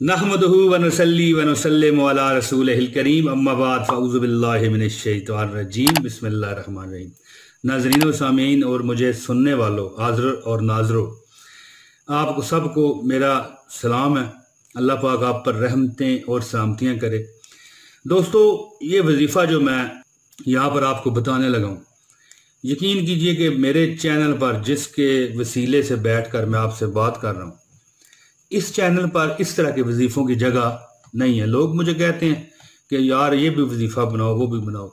नहमदुहु व नुसल्ली व नुसल्लिमु अला रसूलिहिल करीम अम्मा बाद फ़अऊज़ु बिल्लाहि मिनश शैतानिर रजीम बिस्मिल्लाहिर रहमानिर रहीम। नाज़रीन व सामीन और मुझे सुनने वालों हाज़िर और नाज़रों, आपको सबको मेरा सलाम है। अल्लाह पाक आप पर रहमतें और सलामतियाँ करे। दोस्तों, ये वजीफ़ा जो मैं यहाँ पर आपको बताने लगा हूँ, यकीन कीजिए कि मेरे चैनल पर जिसके वसीले से बैठकर मैं आपसे बात कर रहा हूँ, इस चैनल पर इस तरह के वजीफ़ों की जगह नहीं है। लोग मुझे कहते हैं कि यार ये भी वजीफ़ा बनाओ, वो भी बनाओ,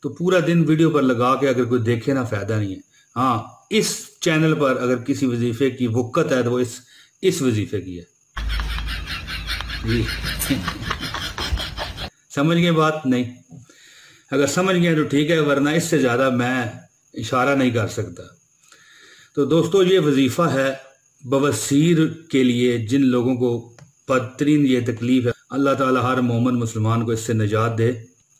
तो पूरा दिन वीडियो पर लगा के अगर कोई देखे ना फ़ायदा नहीं है। हाँ, इस चैनल पर अगर किसी वजीफ़े की वक़्त है तो वो इस वजीफ़े की है जी। समझ गए बात? नहीं, अगर समझ गए तो ठीक है, वरना इससे ज़्यादा मैं इशारा नहीं कर सकता। तो दोस्तों, ये वजीफ़ा है बवासीर के लिए, जिन लोगों को बदतरीन ये तकलीफ है। अल्लाह ताला हर मोमिन मुसलमान को इससे निजात दे।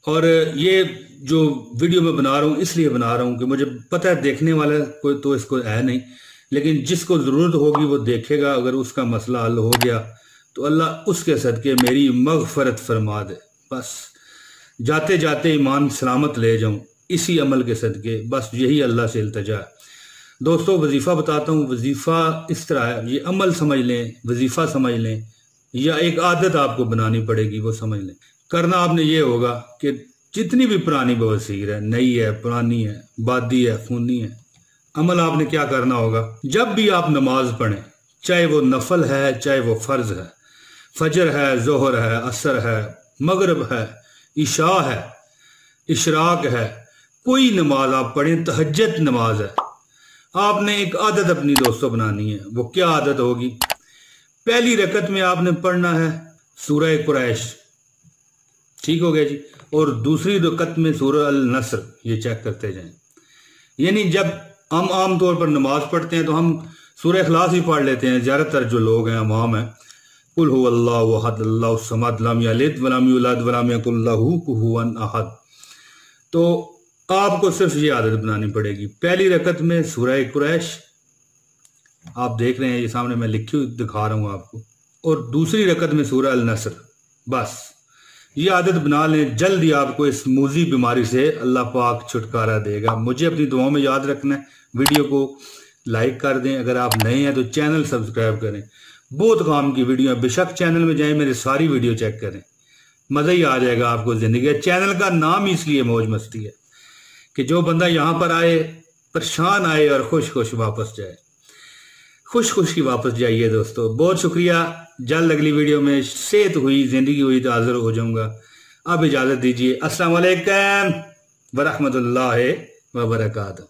और ये जो वीडियो मैं बना रहा हूँ इसलिए बना रहा हूँ कि मुझे पता है देखने वाला कोई तो इसको है नहीं, लेकिन जिसको ज़रूरत होगी वो देखेगा। अगर उसका मसला हल हो गया तो अल्लाह उसके सदके मेरी मग़फ़रत फरमा दे। बस जाते जाते ईमान सलामत ले जाऊँ इसी अमल के सदके, बस यही अल्लाह से इल्तिजा है। दोस्तों, वजीफ़ा बताता हूँ। वजीफ़ा इस तरह है, ये अमल समझ लें, वजीफ़ा समझ लें, या एक आदत आपको बनानी पड़ेगी, वो समझ लें। करना आपने ये होगा कि जितनी भी पुरानी बवासीर है, नई है, पुरानी है, बादी है, खूनी है, अमल आपने क्या करना होगा, जब भी आप नमाज पढ़ें, चाहे वो नफल है, चाहे वो फ़र्ज है, फजर है, ज़ोहर है, असर है, मगरिब है, इशा है, इशराक है, कोई नमाज आप पढ़ें, तहज्जुद नमाज है, आपने एक आदत अपनी दोस्तों बनानी है। वो क्या आदत होगी? पहली रकत में आपने पढ़ना है सूरह कुरैश, ठीक हो गया जी, और दूसरी रकत में सूरह अल नस्र। ये चेक करते जाएं। यानी जब हम आम तौर पर नमाज पढ़ते हैं तो हम सूरह इखलास ही पढ़ लेते हैं, ज़्यादातर जो लोग हैं अवाम है। कुल हु अल्लाहु अहद अल्लाहु समद लम यलिद वलम यूलद वलम यकुल लहू कुफुवन अहद। तो आपको सिर्फ ये आदत बनानी पड़ेगी। पहली रकत में सूरह कुरैश आप देख रहे हैं, ये सामने मैं लिखी हुई दिखा रहा हूँ आपको, और दूसरी रकत में सूरह अल नस्र। बस ये आदत बना लें, जल्द ही आपको इस मूजी बीमारी से अल्लाह पाक छुटकारा देगा। मुझे अपनी दुआओं में याद रखना है। वीडियो को लाइक कर दें, अगर आप नए हैं तो चैनल सब्सक्राइब करें। बहुत काम की वीडियो है, बेशक चैनल में जाएं, मेरी सारी वीडियो चेक करें, मज़ा ही आ जाएगा आपको ज़िंदगी। चैनल का नाम ही इसलिए मौज मस्ती है कि जो बंदा यहाँ पर आए परेशान आए और खुश खुश वापस जाए। खुश खुश की वापस जाइए दोस्तों। बहुत शुक्रिया। जल्द अगली वीडियो में सेहत हुई, ज़िंदगी हुई तो हाज़िर हो जाऊँगा। अब इजाज़त दीजिए। अस्सलाम वालेकुम व रहमतुल्लाहि व बरकातहू।